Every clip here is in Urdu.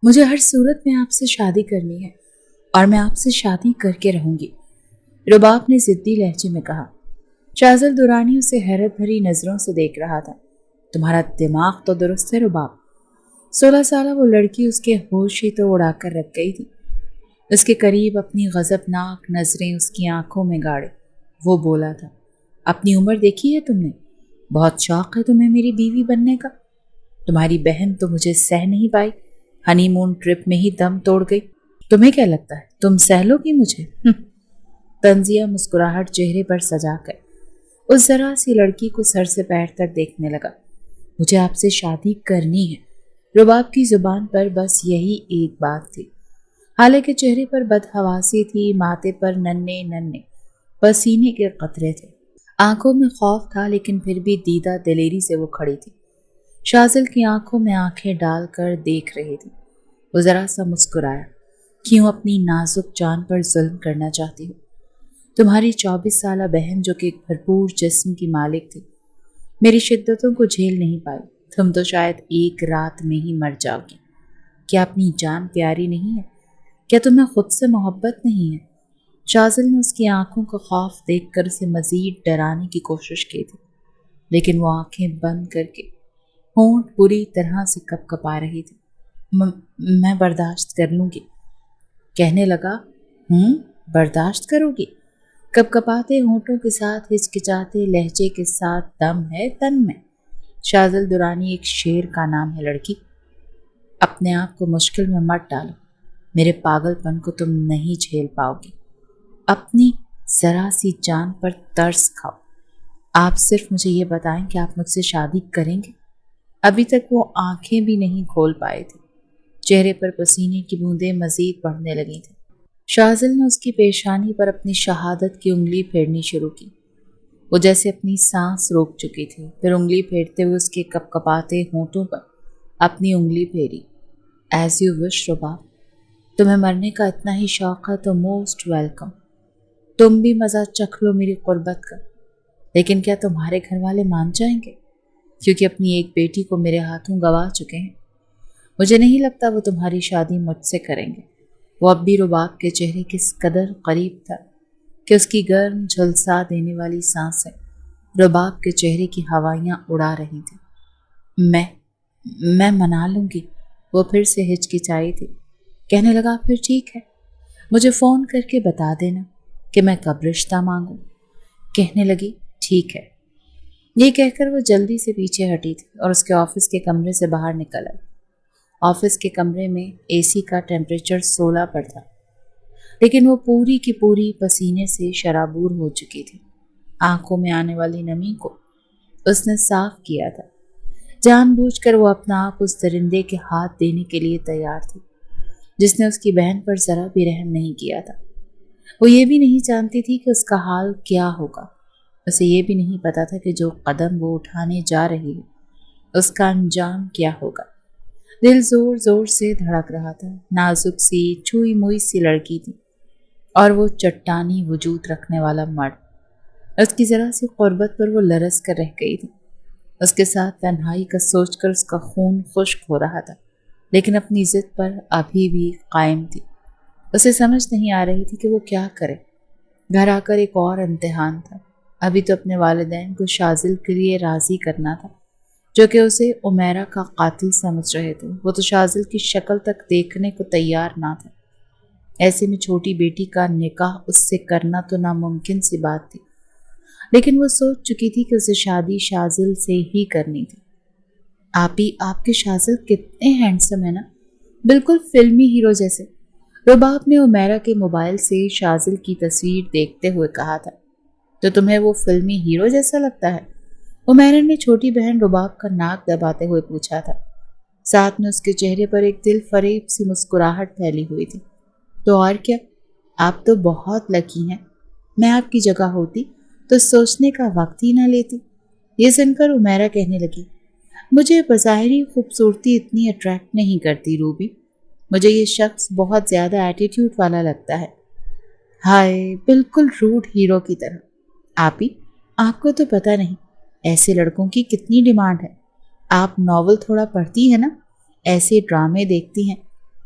مجھے ہر صورت میں آپ سے شادی کرنی ہے اور میں آپ سے شادی کر کے رہوں گی، رباب نے ضدی لہجے میں کہا۔ شازل درانی اسے حیرت بھری نظروں سے دیکھ رہا تھا۔ تمہارا دماغ تو درست ہے رباب۔ 16 سالہ وہ لڑکی اس کے ہوش ہی تو اڑا کر رکھ گئی تھی۔ اس کے قریب اپنی غضبناک نظریں اس کی آنکھوں میں گاڑے وہ بولا تھا، اپنی عمر دیکھی ہے تم نے؟ بہت شوق ہے تمہیں میری بیوی بننے کا؟ تمہاری بہن تو مجھے سہ نہیں پائی، ہنی مون ٹرپ میں ہی دم توڑ گئی۔ تمہیں کیا لگتا ہے تم سہ لو گی مجھے؟ تنزیہ مسکراہٹ چہرے پر سجا کر اس ذرا سی لڑکی کو سر سے پیر تک دیکھنے لگا۔ مجھے آپ سے شادی کرنی ہے، رباب کی زبان پر بس یہی ایک بات تھی۔ حالانکہ چہرے پر بدحواسی تھی، ماتھے پر ننھے ننھے پسینے کے قطرے تھے، آنکھوں میں خوف تھا، لیکن پھر بھی دیدہ دلیری سے وہ کھڑی تھی۔ شازل کی آنکھوں میں آنکھیں ڈال کر دیکھ رہی تھی۔ وہ ذرا سا مسکرایا۔ کیوں اپنی نازک جان پر ظلم کرنا چاہتی ہو؟ تمہاری 24 سالہ بہن جو کہ ایک بھرپور جسم کی مالک تھی، میری شدتوں کو جھیل نہیں پائی۔ تم تو شاید ایک رات میں ہی مر جاؤ گی۔ کیا اپنی جان پیاری نہیں ہے؟ کیا تمہیں خود سے محبت نہیں ہے؟ شازل نے اس کی آنکھوں کا خوف دیکھ کر اسے مزید ڈرانے کی کوشش کی تھی، لیکن وہ آنکھیں بند کر کے ہونٹ بری طرح سے کپ کپا رہی تھی۔ میں برداشت کر لوں گی، کہنے لگا۔ برداشت کرو گی؟ کپ کپاتے ہونٹوں کے ساتھ ہچکچاتے لہجے کے ساتھ دم ہے تن میں۔ شازل درانی ایک شیر کا نام ہے لڑکی، اپنے آپ کو مشکل میں مت ڈالو، میرے پاگل پن کو تم نہیں جھیل پاؤ گی۔ اپنی ذرا سی جان پر ترس کھاؤ۔ آپ صرف مجھے یہ بتائیں کہ آپ مجھ سے شادی کریں گے؟ ابھی تک وہ آنکھیں بھی نہیں کھول پائے تھے، چہرے پر پسینے کی بوندیں مزید بڑھنے لگی تھیں۔ شازل نے اس کی پیشانی پر اپنی شہادت کی انگلی پھیرنی شروع کی۔ وہ جیسے اپنی سانس روک چکی تھی، پھر انگلی پھیرتے ہوئے اس کے کپ کپاتے ہونٹوں پر اپنی انگلی پھیری۔ ایز یو وش رباب، تمہیں مرنے کا اتنا ہی شوق ہے تو موسٹ ویلکم، تم بھی مزہ چکھ لو میری قربت کا۔ لیکن کیا تمہارے گھر والے مان جائیں گے؟ کیونکہ اپنی ایک بیٹی کو میرے ہاتھوں گوا چکے ہیں۔ مجھے نہیں لگتا وہ تمہاری شادی مجھ سے کریں گے۔ وہ اب بھی رباب کے چہرے کس قدر قریب تھا کہ اس کی گرم جھلسا دینے والی سانسیں رباب کے چہرے کی ہوائیاں اڑا رہی تھیں۔ میں منا لوں گی، وہ پھر سے ہچکچائی تھی۔ کہنے لگا، پھر ٹھیک ہے، مجھے فون کر کے بتا دینا کہ میں کب رشتہ مانگوں۔ کہنے لگی، ٹھیک ہے۔ یہ کہہ کر وہ جلدی سے پیچھے ہٹی تھی اور اس کے آفس کے کمرے سے باہر نکل آئی۔ آفس کے کمرے میں اے سی کا ٹیمپریچر 16 پر تھا، لیکن وہ پوری کی پوری پسینے سے شرابور ہو چکی تھی۔ آنکھوں میں آنے والی نمی کو اس نے صاف کیا تھا۔ جان بوجھ کر وہ اپنا آپ اس درندے کے ہاتھ دینے کے لیے تیار تھی جس نے اس کی بہن پر ذرا بھی رحم نہیں کیا تھا۔ وہ یہ بھی نہیں جانتی تھی کہ اس کا حال کیا ہوگا۔ اسے یہ بھی نہیں پتا تھا کہ جو قدم وہ اٹھانے جا رہی ہے اس کا انجام کیا ہوگا۔ دل زور زور سے دھڑک رہا تھا۔ نازک سی چھوئی موئی سی لڑکی تھی اور وہ چٹانی وجود رکھنے والا مرد۔ اس کی ذرا سی قربت پر وہ لرز کر رہ گئی تھی۔ اس کے ساتھ تنہائی کا سوچ کر اس کا خون خشک ہو رہا تھا، لیکن اپنی ضد پر ابھی بھی قائم تھی۔ اسے سمجھ نہیں آ رہی تھی کہ وہ کیا کرے۔ گھر آ کر ایک اور امتحان تھا۔ ابھی تو اپنے والدین کو شازل کے لیے راضی کرنا تھا، جو کہ اسے عمیرہ کا قاتل سمجھ رہے تھے۔ وہ تو شازل کی شکل تک دیکھنے کو تیار نہ تھا۔ ایسے میں چھوٹی بیٹی کا نکاح اس سے کرنا تو ناممکن سی بات تھی، لیکن وہ سوچ چکی تھی کہ اسے شادی شازل سے ہی کرنی تھی۔ آپ کے شازل کتنے ہینڈسم ہیں نا، بالکل فلمی ہیرو جیسے، رباب نے عمیرہ کے موبائل سے شازل کی تصویر دیکھتے ہوئے کہا تھا۔ تو تمہیں وہ فلمی ہیرو جیسا لگتا ہے؟ عمیرہ نے چھوٹی بہن رباب کا ناک دباتے ہوئے پوچھا تھا۔ ساتھ میں اس کے چہرے پر ایک دل فریب سی مسکراہٹ پھیلی ہوئی تھی۔ تو اور کیا، آپ تو بہت لکی ہیں۔ میں آپ کی جگہ ہوتی تو سوچنے کا وقت ہی نہ لیتی۔ یہ سن کر عمیرہ کہنے لگی، مجھے بظاہری خوبصورتی اتنی اٹریکٹ نہیں کرتی روبی، مجھے یہ شخص بہت زیادہ ایٹیٹیوڈ والا لگتا ہے۔ ہائے، بالکل روڈ ہیرو کی طرح۔ آپ کو تو پتہ نہیں ایسے لڑکوں کی کتنی ڈیمانڈ ہے۔ آپ ناول تھوڑا پڑھتی ہیں نا، ایسے ڈرامے دیکھتی ہیں،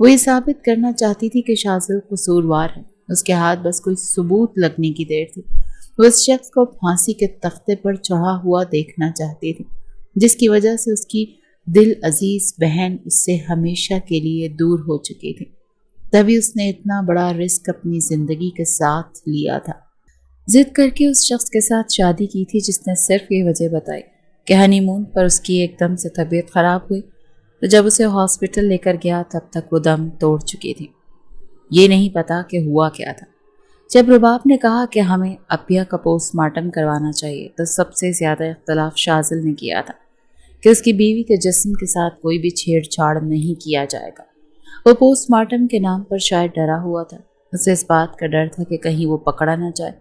وہ یہ ثابت کرنا چاہتی تھی کہ شاذل قصوروار ہے، اس کے ہاتھ بس کوئی ثبوت لگنے کی دیر تھی۔ وہ اس شخص کو پھانسی کے تختے پر چڑھا ہوا دیکھنا چاہتی تھی، جس کی وجہ سے اس کی دل عزیز بہن اس سے ہمیشہ کے لیے دور ہو چکی تھی۔ تبھی اس نے اتنا بڑا رسک اپنی زندگی کے ساتھ لیا تھا، ضد کر کے اس شخص کے ساتھ شادی کی تھی جس نے صرف یہ وجہ بتائی کہ ہنی مون پر اس کی ایک دم سے طبیعت خراب ہوئی، تو جب اسے ہاسپٹل لے کر گیا تب تک وہ دم توڑ چکی تھی۔ یہ نہیں پتا کہ ہوا کیا تھا۔ جب رباب نے کہا کہ ہمیں اپیا کا پوسٹ مارٹم کروانا چاہیے تو سب سے زیادہ اختلاف شاذل نے کیا تھا کہ اس کی بیوی کے جسم کے ساتھ کوئی بھی چھیڑ چھاڑ نہیں کیا جائے گا۔ وہ پوسٹ مارٹم کے نام پر شاید ڈرا ہوا تھا، اسے اس بات کا ڈر تھا کہ کہیں وہ پکڑا نہ جائے،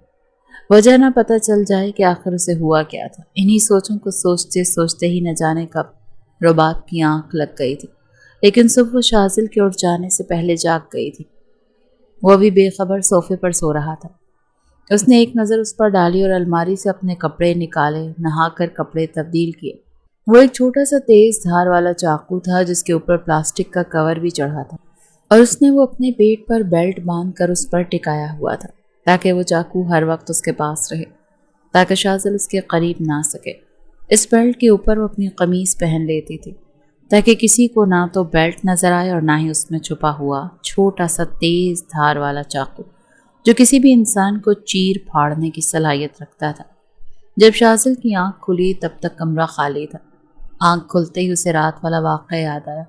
وجہ نہ پتہ چل جائے کہ آخر اسے ہوا کیا تھا۔ انہی سوچوں کو سوچتے سوچتے ہی نہ جانے کب رباب کی آنکھ لگ گئی تھی، لیکن صبح وہ شاذل کے اٹھ جانے سے پہلے جاگ گئی تھی۔ وہ ابھی بے خبر صوفے پر سو رہا تھا۔ اس نے ایک نظر اس پر ڈالی اور الماری سے اپنے کپڑے نکالے، نہا کر کپڑے تبدیل کیے۔ وہ ایک چھوٹا سا تیز دھار والا چاقو تھا جس کے اوپر پلاسٹک کا کور بھی چڑھا تھا، اور اس نے وہ اپنے پیٹ پر بیلٹ باندھ کر اس پر ٹکایا ہوا تھا تاکہ وہ چاقو ہر وقت اس کے پاس رہے، تاکہ شاذل اس کے قریب نہ سکے۔ اس بیلٹ کے اوپر وہ اپنی قمیص پہن لیتی تھی تاکہ کسی کو نہ تو بیلٹ نظر آئے اور نہ ہی اس میں چھپا ہوا چھوٹا سا تیز دھار والا چاقو جو کسی بھی انسان کو چیر پھاڑنے کی صلاحیت رکھتا تھا۔ جب شاذل کی آنکھ کھلی تب تک کمرہ خالی تھا۔ آنکھ کھلتے ہی اسے رات والا واقعہ یاد آیا۔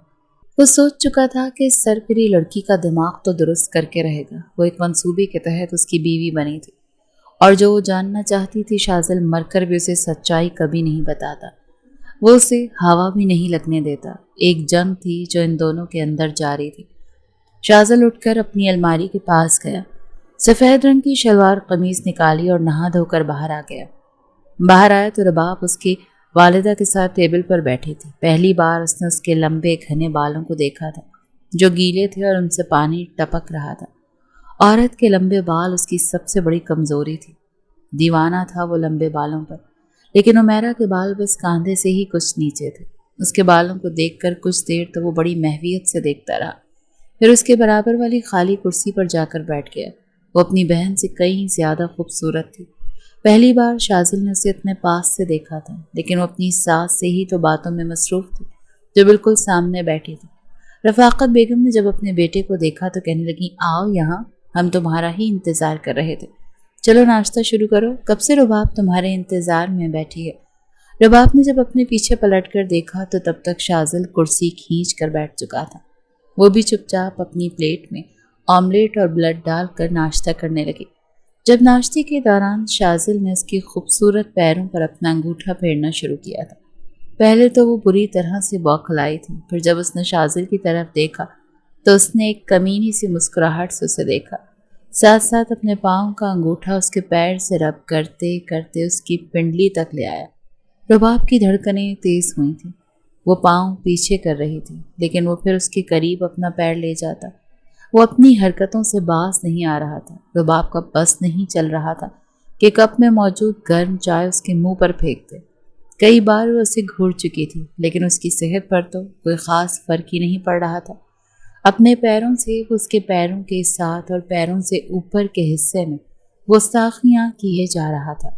وہ سوچ چکا تھا کہ اس سرپری لڑکی کا دماغ تو درست کر کے رہے گا۔ وہ ایک منصوبے کے تحت اس کی بیوی بنی تھی، اور جو وہ جاننا چاہتی تھی شاذل مر کر بھی اسے سچائی کبھی نہیں بتاتا، وہ اسے ہوا بھی نہیں لگنے دیتا۔ ایک جنگ تھی جو ان دونوں کے اندر جاری تھی۔ شاذل اٹھ کر اپنی الماری کے پاس گیا، سفید رنگ کی شلوار قمیض نکالی اور نہا دھو کر باہر آ گیا۔ باہر آیا تو رباب اس کی والدہ کے ساتھ ٹیبل پر بیٹھی تھی۔ پہلی بار اس نے اس کے لمبے گھنے بالوں کو دیکھا تھا جو گیلے تھے اور ان سے پانی ٹپک رہا تھا۔ عورت کے لمبے بال اس کی سب سے بڑی کمزوری تھی۔ دیوانہ تھا وہ لمبے بالوں پر، لیکن عمیرہ کے بال بس کاندھے سے ہی کچھ نیچے تھے۔ اس کے بالوں کو دیکھ کر کچھ دیر تو وہ بڑی محویت سے دیکھتا رہا، پھر اس کے برابر والی خالی کرسی پر جا کر بیٹھ گیا۔ وہ اپنی بہن سے کہیں زیادہ خوبصورت تھی۔ پہلی بار شاذل نے اسے اتنے پاس سے دیکھا تھا، لیکن وہ اپنی ساس سے ہی تو باتوں میں مصروف تھی جو بالکل سامنے بیٹھی تھی۔ رفاقت بیگم نے جب اپنے بیٹے کو دیکھا تو کہنے لگی، آؤ یہاں، ہم تمہارا ہی انتظار کر رہے تھے، چلو ناشتہ شروع کرو، کب سے رباب تمہارے انتظار میں بیٹھی ہے۔ رباب نے جب اپنے پیچھے پلٹ کر دیکھا تو تب تک شاذل کرسی کھینچ کر بیٹھ چکا تھا۔ وہ بھی چپ چاپ اپنی پلیٹ میں آملیٹ اور بلڈ ڈال کر ناشتہ کرنے لگی۔ جب ناشتے کے دوران شاذل نے اس کی خوبصورت پیروں پر اپنا انگوٹھا پھیرنا شروع کیا تھا۔ پہلے تو وہ بری طرح سے بوکھلائی تھی، پھر جب اس نے شاذل کی طرف دیکھا تو اس نے ایک کمینی سی مسکراہٹ سے اسے دیکھا، ساتھ ساتھ اپنے پاؤں کا انگوٹھا اس کے پیر سے رب کرتے کرتے اس کی پنڈلی تک لے آیا۔ رباب کی دھڑکنیں تیز ہوئی تھیں، وہ پاؤں پیچھے کر رہی تھی، لیکن وہ پھر اس کے قریب اپنا پیر لے جاتا۔ وہ اپنی حرکتوں سے باز نہیں آ رہا تھا۔ رباب کا بس نہیں چل رہا تھا کہ کپ میں موجود گرم چائے اس کے منہ پر پھینک دے۔ کئی بار وہ اسے گھور چکی تھی، لیکن اس کی صحت پر تو کوئی خاص فرق ہی نہیں پڑ رہا تھا۔ اپنے پیروں سے وہ اس کے پیروں کے ساتھ اور پیروں سے اوپر کے حصے میں گستاخیاں کیے جا رہا تھا۔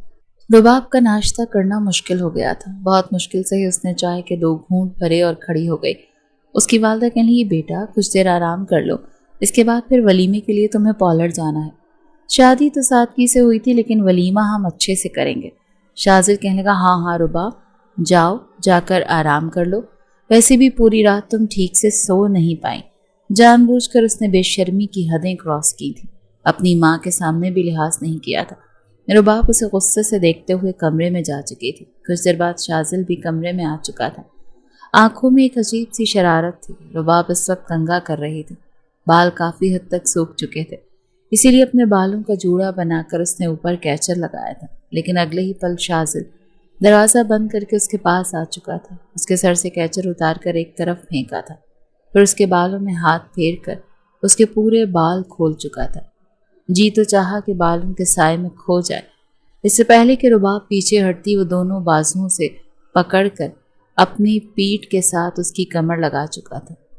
رباب کا ناشتہ کرنا مشکل ہو گیا تھا۔ بہت مشکل سے ہی اس نے چائے کے 2 گھونٹ بھرے اور کھڑی ہو گئی۔ اس کی والدہ کہنے لگی، بیٹا کچھ دیر آرام کر لو، اس کے بعد پھر ولیمے کے لیے تمہیں پولر جانا ہے۔ شادی تو سادگی سے ہوئی تھی، لیکن ولیمہ ہم اچھے سے کریں گے۔ شاذل کہنے لگا، ہاں ہاں رباب، جاؤ جا کر آرام کر لو، ویسے بھی پوری رات تم ٹھیک سے سو نہیں پائیں۔ جان بوجھ کر اس نے بے شرمی کی حدیں کراس کی تھی، اپنی ماں کے سامنے بھی لحاظ نہیں کیا تھا۔ رباب اسے غصے سے دیکھتے ہوئے کمرے میں جا چکی تھی۔ کچھ دیر بعد شاذل بھی کمرے میں آ چکا تھا۔ آنکھوں میں ایک عجیب سی شرارت تھی۔ رباب اس وقت کنگھا کر رہی تھی، بال کافی حد تک سوکھ چکے تھے، اسی لیے اپنے بالوں کا جوڑا بنا کر اس نے اوپر کیچر لگایا تھا، لیکن اگلے ہی پل شاذل دروازہ بند کر کے اس کے پاس آ چکا تھا۔ اس کے سر سے کیچر اتار کر ایک طرف پھینکا تھا، پھر اس کے بالوں میں ہاتھ پھیر کر اس کے پورے بال کھول چکا تھا۔ جی تو چاہا کہ بالوں کے سائے میں کھو جائے۔ اس سے پہلے کہ رباب پیچھے ہٹتی، وہ دونوں بازوؤں سے پکڑ کر اپنی پیٹھ کے ساتھ اس کی کمر لگا چکا تھا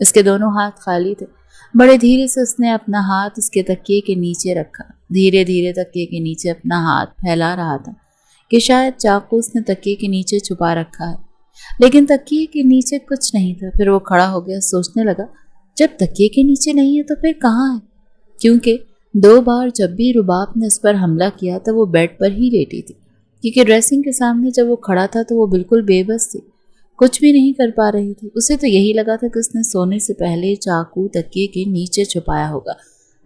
اس کے دونوں ہاتھ خالی تھے۔ بڑے دھیرے سے اس نے اپنا ہاتھ اس کے تکیے کے نیچے رکھا، دھیرے دھیرے تکیے کے نیچے اپنا ہاتھ پھیلا رہا تھا کہ شاید چاقو اس نے تکیے کے نیچے چھپا رکھا ہے، لیکن تکیے کے نیچے کچھ نہیں تھا۔ پھر وہ کھڑا ہو گیا، سوچنے لگا جب تکیے کے نیچے نہیں ہے تو پھر کہاں ہے، کیونکہ 2 بار جب بھی رباب نے اس پر حملہ کیا تو وہ بیڈ پر ہی لیٹی تھی، کیونکہ ڈریسنگ کے سامنے جب وہ کھڑا تھا تو وہ بالکل بے بس تھی، کچھ بھی نہیں کر پا رہی تھی۔ اسے تو یہی لگا تھا کہ اس نے سونے سے پہلے چاقو تکیے کے نیچے چھپایا ہوگا،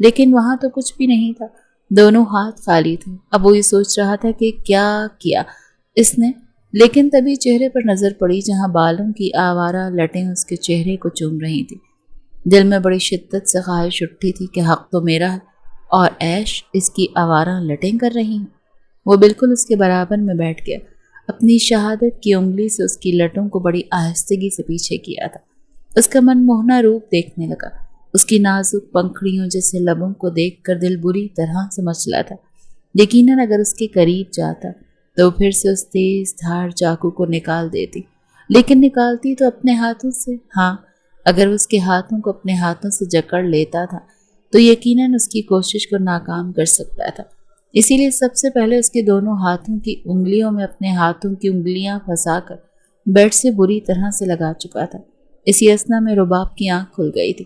لیکن وہاں تو کچھ بھی نہیں تھا، دونوں ہاتھ خالی تھے۔ اب وہ یہ سوچ رہا تھا کہ کیا کیا اس نے، لیکن تبھی چہرے پر نظر پڑی جہاں بالوں کی آوارہ لٹیں اس کے چہرے کو چوم رہی تھی۔ دل میں بڑی شدت سے خواہش اٹھتی تھی کہ حق تو میرا ہے اور عیش اس کی آوارہ لٹیں کر رہی ہیں۔ وہ بالکل اس کے برابر میں بیٹھ گیا، اپنی شہادت کی انگلی سے اس کی لٹوں کو بڑی آہستگی سے پیچھے کیا تھا۔ اس کا من موہنا روپ دیکھنے لگا، اس کی نازک پنکھڑیوں جیسے لبوں کو دیکھ کر دل بری طرح سے مچلا تھا۔ یقیناً اگر اس کے قریب جاتا تو پھر سے اس تیز دھار چاقو کو نکال دیتی، لیکن نکالتی تو اپنے ہاتھوں سے۔ ہاں، اگر اس کے ہاتھوں کو اپنے ہاتھوں سے جکڑ لیتا تھا تو یقیناً اس کی کوشش کو ناکام کر سکتا تھا۔ اسی لیے سب سے پہلے اس کے دونوں ہاتھوں کی انگلیوں میں اپنے ہاتھوں کی انگلیاں پھنسا کر بیڈ سے بری طرح سے لگا چکا تھا۔ اسی اثنا میں رباب کی آنکھ کھل گئی تھی۔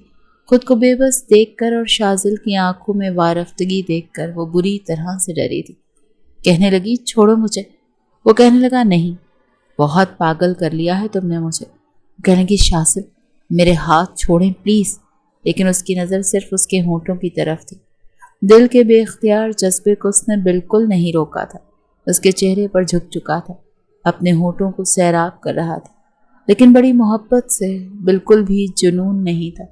خود کو بے بس دیکھ کر اور شازل کی آنکھوں میں وارفتگی دیکھ کر وہ بری طرح سے ڈری تھی۔ کہنے لگی چھوڑو مجھے۔ وہ کہنے لگا نہیں، بہت پاگل کر لیا ہے تم نے مجھے۔ کہنے لگی شازل میرے ہاتھ چھوڑیں پلیز، لیکن اس کی نظر صرف اس کے ہونٹوں کی طرف تھی۔ دل کے بے اختیار جذبے کو اس نے بالکل نہیں روکا تھا، اس کے چہرے پر جھک چکا تھا، اپنے ہونٹوں کو سیراب کر رہا تھا، لیکن بڑی محبت سے، بالکل بھی جنون نہیں تھا۔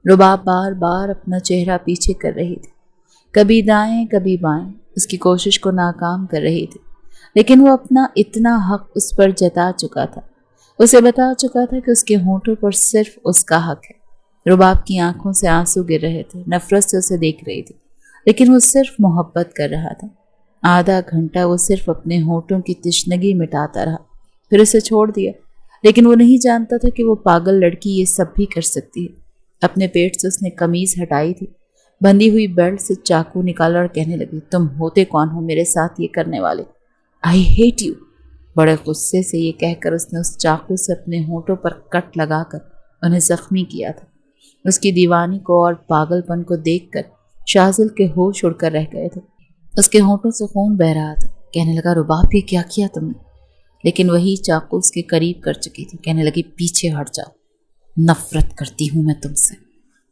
رباب بار بار اپنا چہرہ پیچھے کر رہی تھی، کبھی دائیں کبھی بائیں، اس کی کوشش کو ناکام کر رہی تھی، لیکن وہ اپنا اتنا حق اس پر جتا چکا تھا، اسے بتا چکا تھا کہ اس کے ہونٹوں پر صرف اس کا حق ہے۔ رباب کی آنکھوں سے آنسو گر رہے تھے، نفرت سے اسے دیکھ رہی تھی، لیکن وہ صرف محبت کر رہا تھا۔ آدھا گھنٹہ وہ صرف اپنے ہونٹوں کی تشنگی مٹاتا رہا، پھر اسے چھوڑ دیا، لیکن وہ نہیں جانتا تھا کہ وہ پاگل لڑکی یہ سب بھی کر سکتی ہے۔ اپنے پیٹ سے اس نے قمیض ہٹائی تھی، بندھی ہوئی بیلٹ سے چاقو نکالا اور کہنے لگی تم ہوتے کون ہو میرے ساتھ یہ کرنے والے؟ I hate you. بڑے غصے سے یہ کہہ کر اس نے اس چاقو سے اپنے ہونٹوں پر کٹ لگا کر انہیں زخمی کیا تھا۔ اس کی دیوانی کو اور پاگل پن کو دیکھ کر شازل کے ہوش اڑ کر رہ گئے تھے، اس کے ہونٹوں سے خون بہ رہا تھا۔ کہنے لگا رباب یہ کیا کیا تم نے؟ لیکن وہی چاقو اس کے قریب کر چکی تھی۔ کہنے لگی پیچھے ہٹ جاؤ، نفرت کرتی ہوں میں تم سے،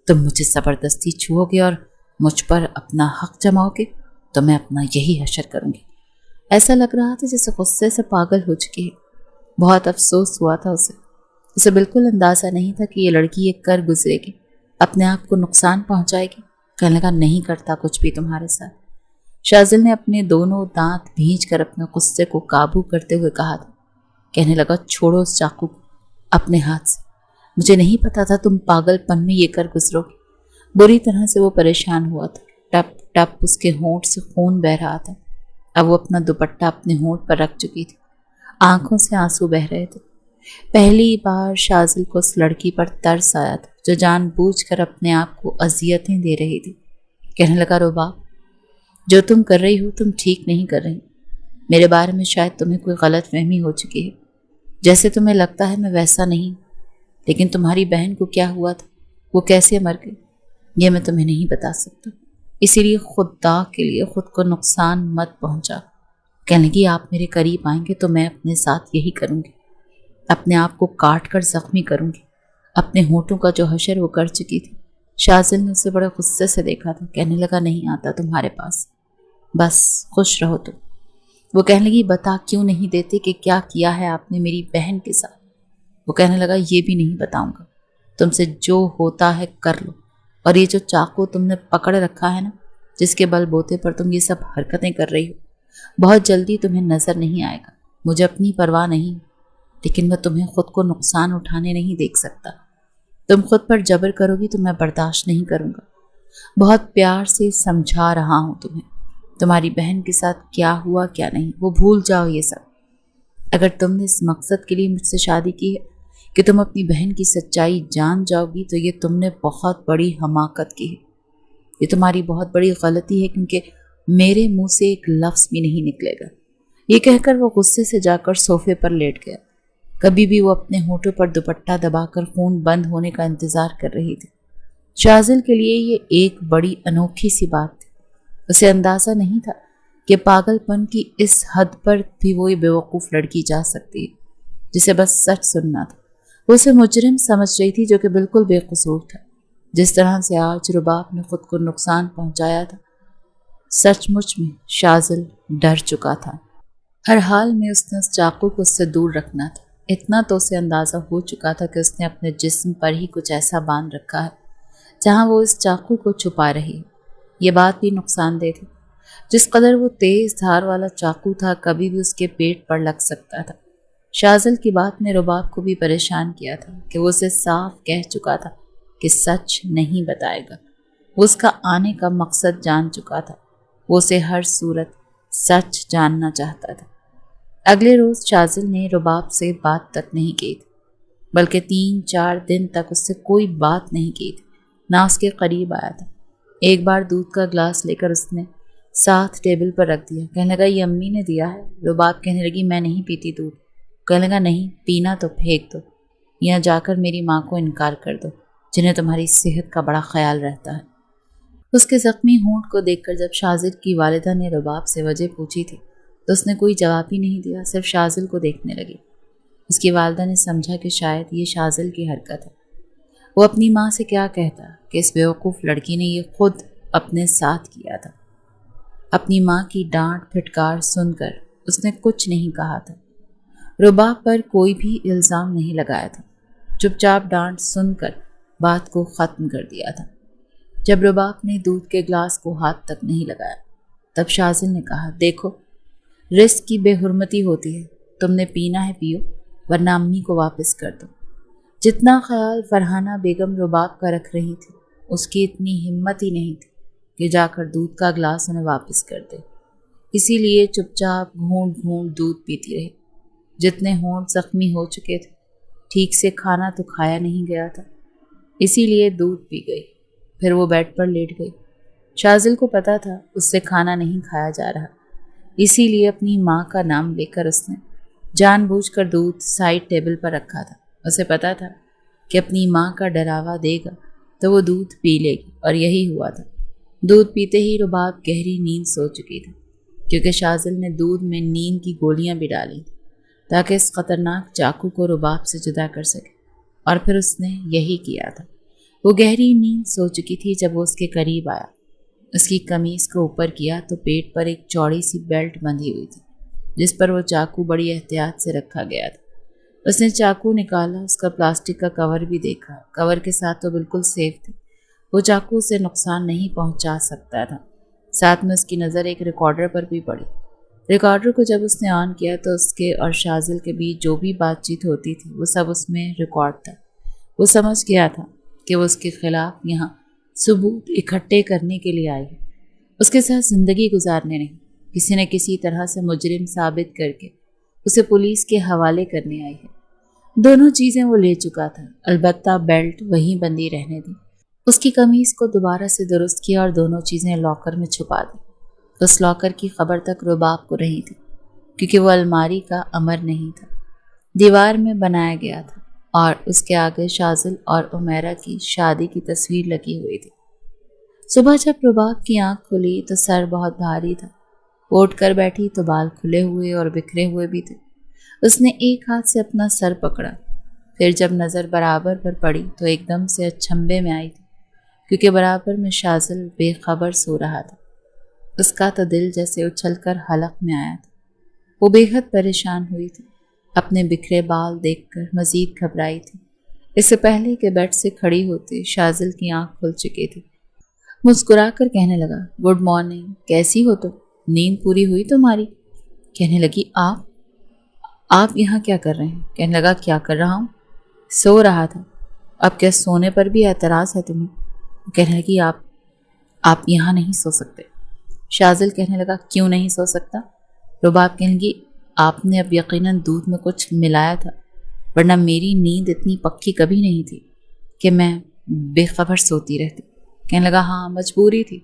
تم مجھے زبردستی چھوؤ گے اور مجھ پر اپنا حق جماؤ گے تو میں اپنا یہی حشر کروں گی۔ ایسا لگ رہا تھا جیسے غصے سے پاگل ہو چکی ہے۔ بہت افسوس ہوا تھا اسے بالکل اندازہ نہیں تھا کہ یہ لڑکی یہ کر گزرے گی، اپنے آپ کو نقصان پہنچائے گی۔ کہنے لگا نہیں کرتا کچھ بھی تمہارے ساتھ۔ شازل نے اپنے دونوں دانت بھینچ کر اپنے غصے کو قابو کرتے ہوئے کہا تھا۔ کہنے لگا چھوڑو اس چاقو کو اپنے ہاتھ سے، مجھے نہیں پتا تھا تم پاگل پن میں یہ کر گزرو گے۔ بری طرح سے وہ پریشان ہوا تھا، ٹپ ٹپ اس کے ہونٹ سے خون بہ رہا تھا۔ اب وہ اپنا دوپٹہ اپنے ہونٹ پر رکھ چکی تھی، آنکھوں سے آنسو بہ رہے تھے۔ پہلی بار شازل کو اس لڑکی پر ترس آیا تھا جو جان بوجھ کر اپنے آپ کو اذیتیں دے رہی تھی۔ کہنے لگا رباب جو تم کر رہی ہو تم ٹھیک نہیں کر رہی، میرے بارے میں شاید تمہیں کوئی غلط فہمی ہو چکی ہے، جیسے تمہیں لگتا ہے میں ویسا نہیں، لیکن تمہاری بہن کو کیا ہوا تھا، وہ کیسے مر گئی، یہ میں تمہیں نہیں بتا سکتا، اسی لیے خدا کے لیے خود کو نقصان مت پہنچا۔ کہنے لگی آپ میرے قریب آئیں گے تو میں اپنے ساتھ یہی کروں گی، اپنے آپ کو کاٹ کر زخمی کروں گی، اپنے ہونٹوں کا جو حشر وہ کر چکی تھی۔ شازل نے اسے بڑے غصے سے دیکھا تھا۔ کہنے لگا نہیں آتا تمہارے پاس، بس خوش رہو تم۔ وہ کہنے لگی بتا کیوں نہیں دیتے کہ کیا کیا ہے آپ نے میری بہن کے ساتھ؟ وہ کہنے لگا یہ بھی نہیں بتاؤں گا، تم سے جو ہوتا ہے کر لو، اور یہ جو چاقو تم نے پکڑ رکھا ہے نا، جس کے بل بوتے پر تم یہ سب حرکتیں کر رہی ہو، بہت جلدی تمہیں نظر نہیں آئے گا۔ مجھے اپنی پرواہ نہیں، لیکن میں تمہیں خود کو نقصان اٹھانے نہیں دیکھ سکتا۔ تم خود پر جبر کرو گی تو میں برداشت نہیں کروں گا۔ بہت پیار سے سمجھا رہا ہوں تمہیں، تمہاری بہن کے ساتھ کیا ہوا کیا نہیں وہ بھول جاؤ۔ یہ سب اگر تم نے اس مقصد کے لیے مجھ سے شادی کی ہے کہ تم اپنی بہن کی سچائی جان جاؤ گی تو یہ تم نے بہت بڑی حماقت کی ہے، یہ تمہاری بہت بڑی غلطی ہے، کیونکہ میرے منہ سے ایک لفظ بھی نہیں نکلے گا۔ یہ کہہ کر وہ غصے سے جا کر صوفے پر لیٹ گیا۔ کبھی بھی وہ اپنے ہونٹوں پر دوپٹہ دبا کر خون بند ہونے کا انتظار کر رہی تھی۔ شازل کے لیے یہ ایک بڑی انوکھی سی بات تھی۔ اسے اندازہ نہیں تھا کہ پاگل پن کی اس حد پر بھی وہ بیوقوف لڑکی جا سکتی ہے جسے بس سچ سننا تھا۔ وہ اسے مجرم سمجھ رہی تھی جو کہ بالکل بے قصور تھا۔ جس طرح سے آج رباب نے خود کو نقصان پہنچایا تھا، سچ مچ میں شازل ڈر چکا تھا۔ ہر حال میں اس نے اس چاقو کو اس سے دور رکھنا تھا۔ اتنا تو اسے اندازہ ہو چکا تھا کہ اس نے اپنے جسم پر ہی کچھ ایسا باندھ رکھا ہے جہاں وہ اس چاقو کو چھپا رہی ہے۔ یہ بات بھی نقصان دہ تھی۔ جس قدر وہ تیز دھار والا چاقو تھا کبھی بھی اس کے پیٹ پر لگ سکتا تھا۔ شازل کی بات نے رباب کو بھی پریشان کیا تھا کہ وہ اسے صاف کہہ چکا تھا کہ سچ نہیں بتائے گا۔ وہ اس کا آنے کا مقصد جان چکا تھا۔ وہ اسے ہر صورت سچ جاننا چاہتا تھا۔ اگلے روز شازل نے رباب سے بات تک نہیں کی تھی، بلکہ 3-4 دن تک اس سے کوئی بات نہیں کی تھی، نہ اس کے قریب آیا تھا۔ ایک بار دودھ کا گلاس لے کر اس نے ساتھ ٹیبل پر رکھ دیا۔ کہنے لگا یہ امی نے دیا ہے۔ رباب کہنے لگی میں نہیں پیتی دودھ۔ کہنے لگا نہیں پینا تو پھینک دو یا جا کر میری ماں کو انکار کر دو جنہیں تمہاری صحت کا بڑا خیال رہتا ہے۔ اس کے زخمی ہونٹ کو دیکھ کر جب شازل کی والدہ نے رباب سے وجہ پوچھی تھی تو اس نے کوئی جواب ہی نہیں دیا، صرف شازل کو دیکھنے لگی۔ اس کی والدہ نے سمجھا کہ شاید یہ شازل کی حرکت ہے۔ وہ اپنی ماں سے کیا کہتا کہ اس بیوقوف لڑکی نے یہ خود اپنے ساتھ کیا تھا۔ اپنی ماں کی ڈانٹ پھٹکار سن کر اس نے کچھ نہیں کہا تھا۔ رباب پر کوئی بھی الزام نہیں لگایا تھا، چپ چاپ ڈانٹ سن کر بات کو ختم کر دیا تھا۔ جب رباب نے دودھ کے گلاس کو ہاتھ تک نہیں لگایا تب شازل نے کہا دیکھو رزق کی بے حرمتی ہوتی ہے، تم نے پینا ہے پیو ورنہ امی کو واپس کر دو۔ جتنا خیال فرحانہ بیگم رباب کا رکھ رہی تھی اس کی اتنی ہمت ہی نہیں تھی کہ جا کر دودھ کا گلاس انہیں واپس کر دے، اسی لیے چپ چاپ گھونٹ گھونٹ دودھ پیتی رہی۔ جتنے ہونٹ زخمی ہو چکے تھے، ٹھیک سے کھانا تو کھایا نہیں گیا تھا، اسی لیے دودھ پی گئی۔ پھر وہ بیڈ پر لیٹ گئی۔ شازل کو پتا تھا اس سے کھانا نہیں کھایا جا رہا، اسی لیے اپنی ماں کا نام لے کر اس نے جان بوجھ کر دودھ سائڈ ٹیبل پر رکھا تھا۔ اسے پتا تھا کہ اپنی ماں کا ڈراوا دے گا تو وہ دودھ پی لے گی، اور یہی ہوا تھا۔ دودھ پیتے ہی رباب گہری نیند سو چکی تھی، کیونکہ شازل نے دودھ میں نیند کی گولیاں بھی ڈالی تھی تاکہ اس خطرناک چاقو کو رباب سے جدا کر سکے، اور پھر اس نے یہی کیا تھا۔ وہ گہری نیند سو چکی تھی جب وہ اس کے قریب آیا۔ اس کی قمیص کو اوپر کیا تو پیٹ پر ایک چوڑی سی بیلٹ بندھی ہوئی تھی جس پر وہ چاقو بڑی احتیاط سے رکھا گیا تھا۔ اس نے چاقو نکالا، اس کا پلاسٹک کا کور بھی دیکھا۔ کور کے ساتھ تو بالکل سیف تھی، وہ چاقو سے نقصان نہیں پہنچا سکتا تھا۔ ساتھ میں اس کی نظر ایک ریکارڈر پر بھی پڑی۔ ریکارڈر کو جب اس نے آن کیا تو اس کے اور شازل کے بیچ جو بھی بات چیت ہوتی تھی وہ سب اس میں ریکارڈ تھا۔ وہ سمجھ گیا تھا کہ وہ اس کے خلاف یہاں ثبوت اکٹھے کرنے کے لیے آئی ہے، اس کے ساتھ زندگی گزارنے نہیں، کسی نہ کسی طرح سے مجرم ثابت کر کے اسے پولیس کے حوالے کرنے آئی ہے۔ دونوں چیزیں وہ لے چکا تھا، البتہ بیلٹ وہیں بندی رہنے دی۔ اس کی قمیص کو دوبارہ سے درست کیا اور دونوں چیزیں لاکر میں چھپا دی۔ اس لاکر کی خبر تک رباب کو رہی تھی، کیونکہ وہ الماری کا امر نہیں تھا، دیوار میں بنایا گیا تھا اور اس کے آگے شازل اور عمیرہ کی شادی کی تصویر لگی ہوئی تھی۔ صبح جب رباب کی آنکھ کھلی تو سر بہت بھاری تھا۔ وہ اٹھ کر بیٹھی تو بال کھلے ہوئے اور بکھرے ہوئے بھی تھے۔ اس نے ایک ہاتھ سے اپنا سر پکڑا، پھر جب نظر برابر پر پڑی تو ایک دم سے اچھمبے میں آئی تھی، کیونکہ برابر میں شازل بے خبر سو رہا تھا۔ اس کا تو دل جیسے اچھل کر حلق میں آیا تھا۔ وہ بے حد پریشان ہوئی تھی، اپنے بکھرے بال دیکھ کر مزید گھبرائی تھی۔ اس سے پہلے کہ بیڈ سے کھڑی ہوتی شازل کی آنکھ کھل چکی تھی۔ مسکرا کر کہنے لگا گڈ مارننگ، کیسی ہو تم؟ نیند پوری ہوئی تمہاری؟ کہنے لگی آپ یہاں کیا کر رہے ہیں؟ کہنے لگا کیا کر رہا ہوں؟ سو رہا تھا۔ اب کیا سونے پر بھی اعتراض ہے تمہیں؟ کہنے لگی آپ یہاں نہیں سو سکتے۔ شازل کہنے لگا کیوں نہیں سو سکتا؟ رباب کہنے لگی آپ نے اب یقیناً دودھ میں کچھ ملایا تھا۔ ورنہ میری نیند اتنی پکی کبھی نہیں تھی کہ میں بے خبر سوتی رہتی۔ کہنے لگا ہاں مجبوری تھی،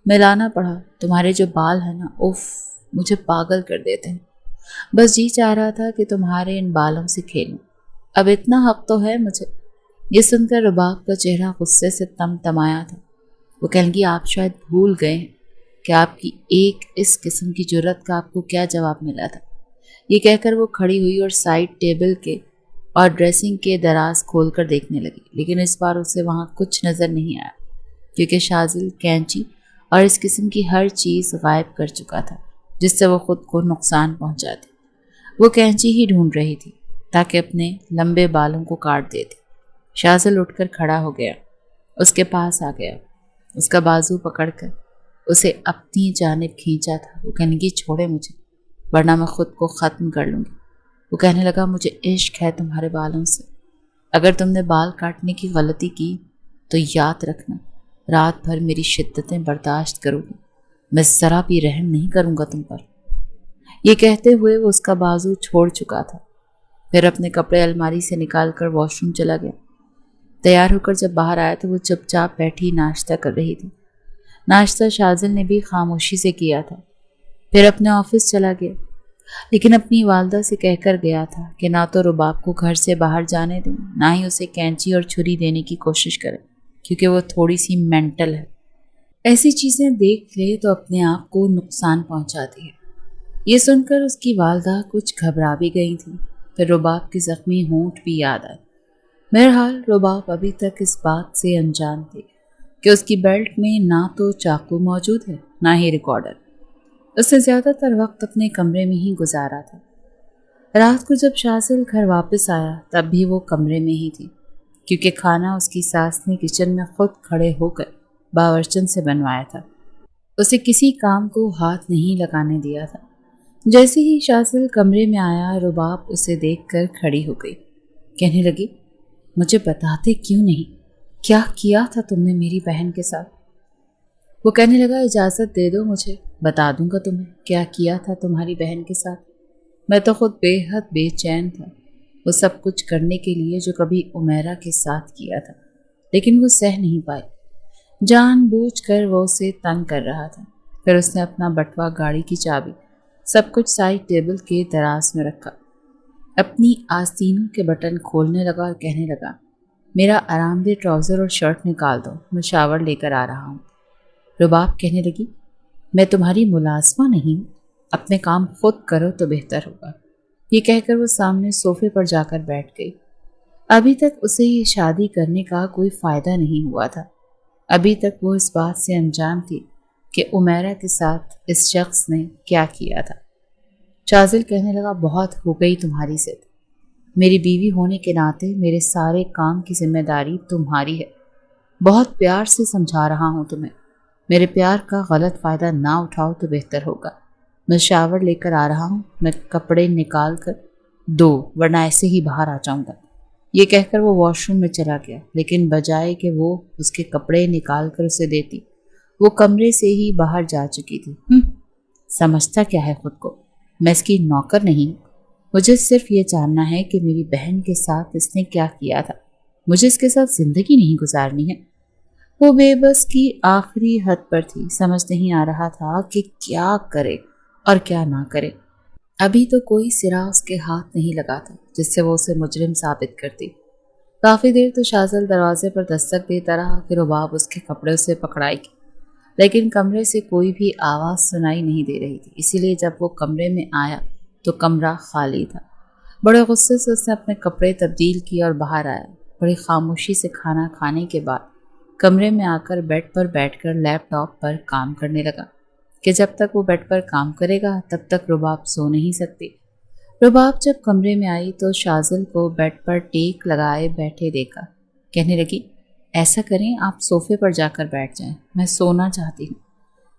ملانا پڑا۔ تمہارے جو بال ہیں نا، اوف، مجھے پاگل کر دیتے ہیں۔ بس جی چاہ رہا تھا کہ تمہارے ان بالوں سے کھیلوں، اب اتنا حق تو ہے مجھے۔ یہ سن کر رباب کا چہرہ غصے سے تم تمایا تھا۔ وہ کہنے لگی آپ شاید بھول گئے ہیں کہ آپ کی ایک اس قسم کی جرت کا آپ کو کیا جواب ملا تھا۔ یہ کہہ کر وہ کھڑی ہوئی اور سائڈ ٹیبل کے اور ڈریسنگ کے دراز کھول کر دیکھنے لگی، لیکن اس بار اسے وہاں کچھ نظر نہیں آیا کیونکہ شاذل کینچی اور اس قسم کی ہر چیز غائب کر چکا تھا جس سے وہ خود کو نقصان پہنچاتی۔ وہ کینچی ہی ڈھونڈ رہی تھی تاکہ اپنے لمبے بالوں کو کاٹ دیتی۔ شاذل اٹھ کر کھڑا ہو گیا، اس کے پاس آ گیا، اس کا بازو پکڑ کر اسے اپنی جانب کھینچا تھا۔ وہ کہنے لگی چھوڑے مجھے ورنہ میں خود کو ختم کر لوں گی۔ وہ کہنے لگا مجھے عشق ہے تمہارے بالوں سے، اگر تم نے بال کاٹنے کی غلطی کی تو یاد رکھنا رات بھر میری شدتیں برداشت کرو گی، میں ذرا بھی رحم نہیں کروں گا تم پر۔ یہ کہتے ہوئے وہ اس کا بازو چھوڑ چکا تھا، پھر اپنے کپڑے الماری سے نکال کر واش روم چلا گیا۔ تیار ہو کر جب باہر آیا تو وہ چپ چاپ بیٹھی ناشتہ کر رہی تھی۔ ناشتہ شاذل نے بھی خاموشی سے کیا تھا، پھر اپنے آفس چلا گیا، لیکن اپنی والدہ سے کہہ کر گیا تھا کہ نہ تو رباب کو گھر سے باہر جانے دیں، نہ ہی اسے کینچی اور چھری دینے کی کوشش کرے کیونکہ وہ تھوڑی سی مینٹل ہے، ایسی چیزیں دیکھ لے تو اپنے آپ کو نقصان پہنچاتی ہے۔ یہ سن کر اس کی والدہ کچھ گھبرا بھی گئی تھی، پھر رباب کے زخمی ہونٹ بھی یاد آئے۔ بہرحال رباب ابھی تک اس بات سے انجان تھی کہ اس کی بیلٹ میں نہ تو چاقو موجود ہے نہ ہی ریکارڈر۔ اس نے زیادہ تر وقت اپنے کمرے میں ہی گزارا تھا۔ رات کو جب شاذل گھر واپس آیا تب بھی وہ کمرے میں ہی تھی کیونکہ کھانا اس کی ساس نے کچن میں خود کھڑے ہو کر باورچن سے بنوایا تھا۔ اسے کسی کام کو ہاتھ نہیں لگانے دیا تھا۔ جیسے ہی شاذل کمرے میں آیا رباب اسے دیکھ کر کھڑی ہو گئی، کہنے لگی مجھے بتاتے کیوں نہیں، کیا کیا تھا تم نے میری بہن کے ساتھ؟ وہ کہنے لگا اجازت دے دو مجھے، بتا دوں گا تمہیں کیا کیا تھا تمہاری بہن کے ساتھ۔ میں تو خود بے حد بے چین تھا وہ سب کچھ کرنے کے لیے جو کبھی عمیرہ کے ساتھ کیا تھا، لیکن وہ سہ نہیں پائی، جان بوجھ کر وہ اسے تنگ کر رہا تھا۔ پھر اس نے اپنا بٹوا، گاڑی کی چابی، سب کچھ سائڈ ٹیبل کے دراز میں رکھا، اپنی آستینوں کے بٹن کھولنے لگا اور کہنے لگا میرا آرام دہ ٹراؤزر اور شرٹ نکال دو، میں شاور لے کر آ رہا ہوں۔ رباب کہنے لگی میں تمہاری ملازمہ نہیں ہوں، اپنے کام خود کرو تو بہتر ہوگا۔ یہ کہہ کر وہ سامنے صوفے پر جا کر بیٹھ گئی۔ ابھی تک اسے یہ شادی کرنے کا کوئی فائدہ نہیں ہوا تھا، ابھی تک وہ اس بات سے انجان تھی کہ عمیرہ کے ساتھ اس شخص نے کیا کیا تھا۔ شاذل کہنے لگا بہت ہو گئی تمہاری ضد، میری بیوی ہونے کے ناطے میرے سارے کام کی ذمہ داری تمہاری ہے، بہت پیار سے سمجھا رہا ہوں تمہیں، میرے پیار کا غلط فائدہ نہ اٹھاؤ تو بہتر ہوگا۔ میں شاور لے کر آ رہا ہوں، میں کپڑے نکال کر دو ورنہ ایسے ہی باہر آ جاؤں گا۔ یہ کہہ کر وہ واش روم میں چلا گیا، لیکن بجائے کہ وہ اس کے کپڑے نکال کر اسے دیتی، وہ کمرے سے ہی باہر جا چکی تھی۔ سمجھتا کیا ہے خود کو، میں اس کی نوکر نہیں ہوں، مجھے صرف یہ جاننا ہے کہ میری بہن کے ساتھ اس نے کیا کیا تھا، مجھے اس کے ساتھ زندگی نہیں گزارنی ہے۔ وہ بے بس کی آخری حد پر تھی، سمجھ نہیں آ رہا تھا کہ کیا کرے اور کیا نہ کرے۔ ابھی تو کوئی سرا اس کے ہاتھ نہیں لگا تھا جس سے وہ اسے مجرم ثابت کرتی۔ کافی دیر تو شاذل دروازے پر دستک دیتا رہا کہ رباب اس کے کپڑے سے پکڑائے گی، لیکن کمرے سے کوئی بھی آواز سنائی نہیں دے رہی تھی، اسی لیے جب وہ کمرے میں آیا تو کمرہ خالی تھا۔ بڑے غصے سے اس نے اپنے کپڑے تبدیل کیے اور باہر آیا۔ بڑی خاموشی سے کھانا کھانے کے بعد کمرے میں آ کر بیڈ پر بیٹھ کر لیپ ٹاپ پر کام کرنے لگا کہ جب تک وہ بیڈ پر کام کرے گا تب تک رباب سو نہیں سکتی۔ رباب جب کمرے میں آئی تو شاذل کو بیڈ پر ٹیک لگائے بیٹھے دیکھا، کہنے لگی ایسا کریں آپ صوفے پر جا کر بیٹھ جائیں، میں سونا چاہتی ہوں۔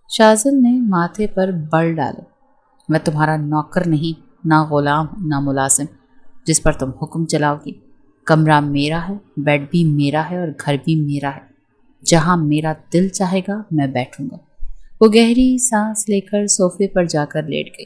شاذل نے ماتھے پر بل ڈالے، میں تمہارا نوکر نہیں، نہ غلام نہ ملازم جس پر تم حکم چلاؤ گی۔ کمرہ میرا ہے، بیڈ بھی میرا ہے اور گھر بھی میرا ہے، جہاں میرا دل چاہے گا میں بیٹھوں گا۔ وہ گہری سانس لے کر صوفے پر جا کر لیٹ گئی۔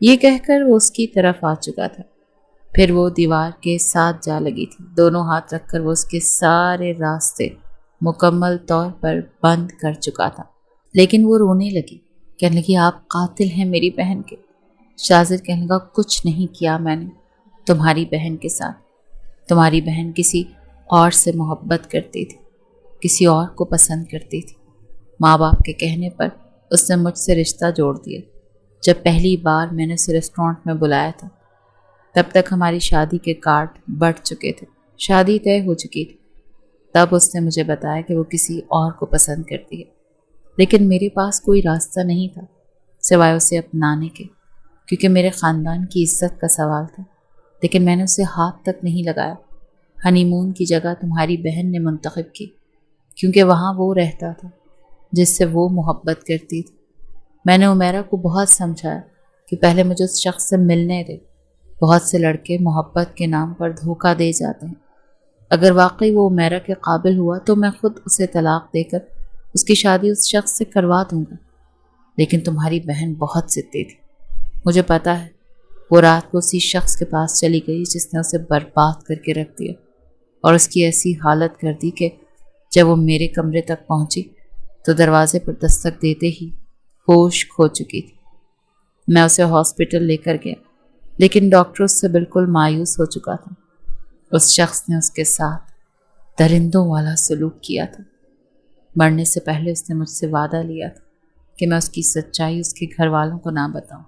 یہ کہہ کر وہ اس کی طرف آ چکا تھا۔ پھر وہ دیوار کے ساتھ جا لگی تھی۔ دونوں ہاتھ رکھ کر وہ اس کے سارے راستے مکمل طور پر بند کر چکا تھا۔ لیکن وہ رونے لگی، کہنے لگی آپ قاتل ہیں میری بہن کے۔ شاذر کہنے لگا کچھ نہیں کیا میں نے تمہاری بہن کے ساتھ۔ تمہاری بہن کسی اور سے محبت کرتی تھی، کسی اور کو پسند کرتی تھی۔ ماں باپ کے کہنے پر اس نے مجھ سے رشتہ جوڑ دیا۔ جب پہلی بار میں نے اسے ریسٹورانٹ میں بلایا تھا تب تک ہماری شادی کے کارڈ بڑھ چکے تھے، شادی طے ہو چکی تھی۔ تب اس نے مجھے بتایا کہ وہ کسی اور کو پسند کرتی ہے، لیکن میرے پاس کوئی راستہ نہیں تھا سوائے اسے اپنانے کے، کیونکہ میرے خاندان کی عزت کا سوال تھا۔ لیکن میں نے اسے ہاتھ تک نہیں لگایا۔ ہنی مون کی جگہ تمہاری بہن نے منتخب کی، کیونکہ وہاں وہ رہتا تھا جس سے وہ محبت کرتی تھی۔ میں نے عمیرہ کو بہت سمجھایا کہ پہلے مجھے اس شخص سے ملنے دے۔ بہت سے لڑکے محبت کے نام پر دھوکہ دے جاتے ہیں۔ اگر واقعی وہ عمیرہ کے قابل ہوا تو میں خود اسے طلاق دے کر اس کی شادی اس شخص سے کروا دوں گا۔ لیکن تمہاری بہن بہت ضدی تھی۔ مجھے پتا ہے وہ رات کو اسی شخص کے پاس چلی گئی جس نے اسے برباد کر کے رکھ دیا، اور اس کی ایسی حالت کر دی کہ جب وہ میرے کمرے تک پہنچی تو دروازے پر دستک دیتے ہی ہوش کھو چکی تھی۔ میں اسے ہاسپٹل لے کر گیا، لیکن ڈاکٹر اس سے بالکل مایوس ہو چکا تھا۔ اس شخص نے اس کے ساتھ درندوں والا سلوک کیا تھا۔ مرنے سے پہلے اس نے مجھ سے وعدہ لیا تھا کہ میں اس کی سچائی اس کے گھر والوں کو نہ بتاؤں،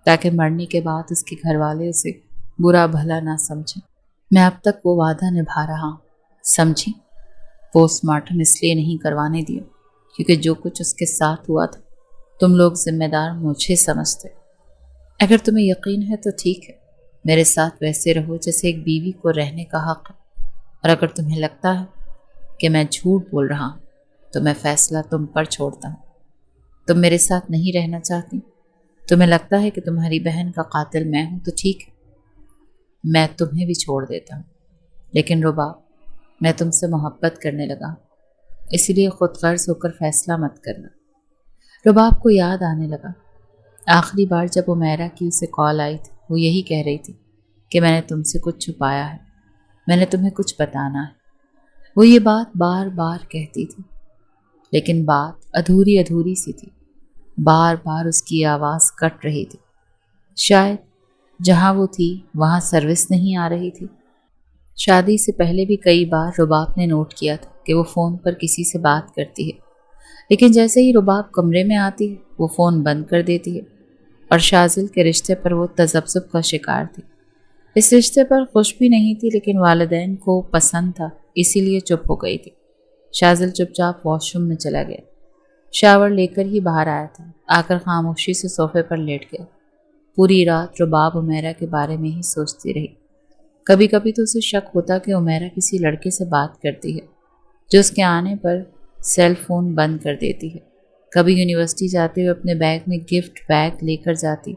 تاکہ مرنے کے بعد اس کے گھر والے اسے برا بھلا نہ سمجھیں۔ میں اب تک وہ وعدہ نبھا رہا ہوں، سمجھی؟ پوسٹ مارٹم اس لیے نہیں کروانے دیا کیونکہ جو کچھ اس کے ساتھ ہوا تھا تم لوگ ذمہ دار مجھے سمجھتے۔ اگر تمہیں یقین ہے تو ٹھیک ہے، میرے ساتھ ویسے رہو جیسے ایک بیوی کو رہنے کا حق ہے، اور اگر تمہیں لگتا ہے کہ میں جھوٹ بول رہا ہوں تو میں فیصلہ تم پر چھوڑتا ہوں۔ تم میرے ساتھ نہیں رہنا چاہتی، تمہیں لگتا ہے کہ تمہاری بہن کا قاتل میں ہوں تو ٹھیک ہے، میں تمہیں بھی چھوڑ دیتا ہوں۔ لیکن رباب، میں تم سے محبت کرنے لگا، اسی لیے خود غرض ہو کر فیصلہ مت کرنا۔ رباب کو یاد آنے لگا آخری بار جب عمیرہ کی اسے کال آئی تھی، وہ یہی کہہ رہی تھی کہ میں نے تم سے کچھ چھپایا ہے، میں نے تمہیں کچھ بتانا ہے۔ وہ یہ بات بار بار کہتی تھی، لیکن بات ادھوری ادھوری سی تھی۔ بار بار اس کی آواز کٹ رہی تھی۔ شاید جہاں وہ تھی وہاں سروس نہیں آ رہی تھی۔ شادی سے پہلے بھی کئی بار رباب نے نوٹ کیا تھا کہ وہ فون پر کسی سے بات کرتی ہے، لیکن جیسے ہی رباب کمرے میں آتی ہے وہ فون بند کر دیتی ہے، اور شاذل کے رشتے پر وہ تذبذب کا شکار تھی۔ اس رشتے پر خوش بھی نہیں تھی، لیکن والدین کو پسند تھا، اسی لیے چپ ہو گئی تھی۔ شاذل چپ چاپ واش روم میں چلا گیا، شاور لے کر ہی باہر آیا تھا، آ کر خاموشی سے صوفے پر لیٹ گیا۔ پوری رات رباب عمیرہ کے بارے میں ہی سوچتی رہی۔ کبھی کبھی تو اسے شک ہوتا کہ عمیرہ کسی لڑکے سے بات کرتی ہے جو اس کے آنے پر سیل فون بند کر دیتی ہے۔ کبھی یونیورسٹی جاتے ہوئے اپنے بیگ میں گفٹ بیگ لے کر جاتی،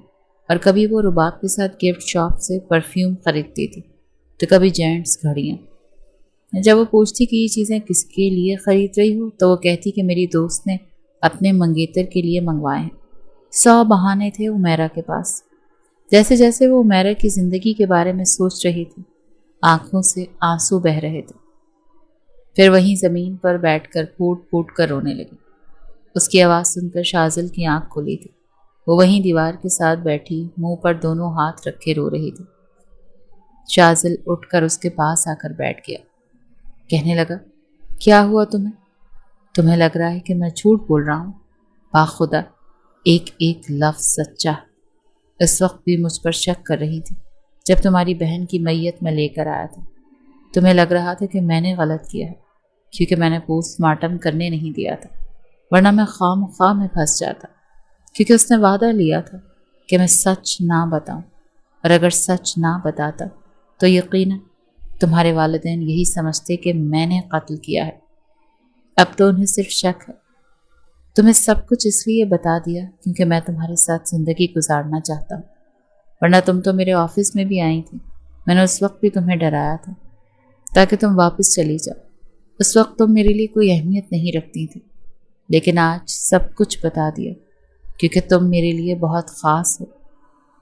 اور کبھی وہ رباب کے ساتھ گفٹ شاپ سے پرفیوم خریدتی تھی، تو کبھی جینٹس گھڑیاں۔ جب وہ پوچھتی کہ یہ چیزیں کس کے لیے خرید رہی ہو تو وہ کہتی کہ میری دوست نے اپنے منگیتر کے لیے منگوائے ہیں۔ 100 بہانے تھے عمیرہ کے پاس۔ جیسے جیسے وہ عمیرہ کی زندگی کے بارے میں سوچ رہی تھی، آنکھوں سے آنسو بہہ رہے تھے۔ پھر وہیں زمین پر بیٹھ کر پھوٹ پھوٹ کر رونے لگی۔ اس کی آواز سن کر شاذل کی آنکھ کھلی تھی۔ وہ وہیں دیوار کے ساتھ بیٹھی منہ پر دونوں ہاتھ رکھے رو رہی تھی۔ شاذل اٹھ کر اس کے پاس آ کر بیٹھ گیا، کہنے لگا کیا ہوا تمہیں؟ تمہیں لگ رہا ہے کہ میں جھوٹ بول رہا ہوں؟ باخدا ایک ایک لفظ سچا ہے۔ اس وقت بھی مجھ پر شک کر رہی تھی جب تمہاری بہن کی میت میں لے کر آیا تھا۔ تمہیں لگ رہا تھا کہ میں نے غلط کیا ہے کیونکہ میں نے پوسٹ مارٹم کرنے نہیں دیا تھا، ورنہ میں خام خواہ میں پھنس جاتا، کیونکہ اس نے وعدہ لیا تھا کہ میں سچ نہ بتاؤں، اور اگر سچ نہ بتاتا تو یقیناً تمہارے والدین یہی سمجھتے کہ میں نے قتل کیا ہے۔ اب تو انہیں صرف شک ہے۔ تمہیں سب کچھ اس لیے بتا دیا کیونکہ میں تمہارے ساتھ زندگی گزارنا چاہتا ہوں، ورنہ تم تو میرے آفس میں بھی آئی تھی۔ میں نے اس وقت بھی تمہیں ڈرایا تھا تاکہ تم واپس چلی جاؤ۔ اس وقت تم میرے لیے کوئی اہمیت نہیں رکھتی تھی، لیکن آج سب کچھ بتا دیا کیونکہ تم میرے لیے بہت خاص ہو۔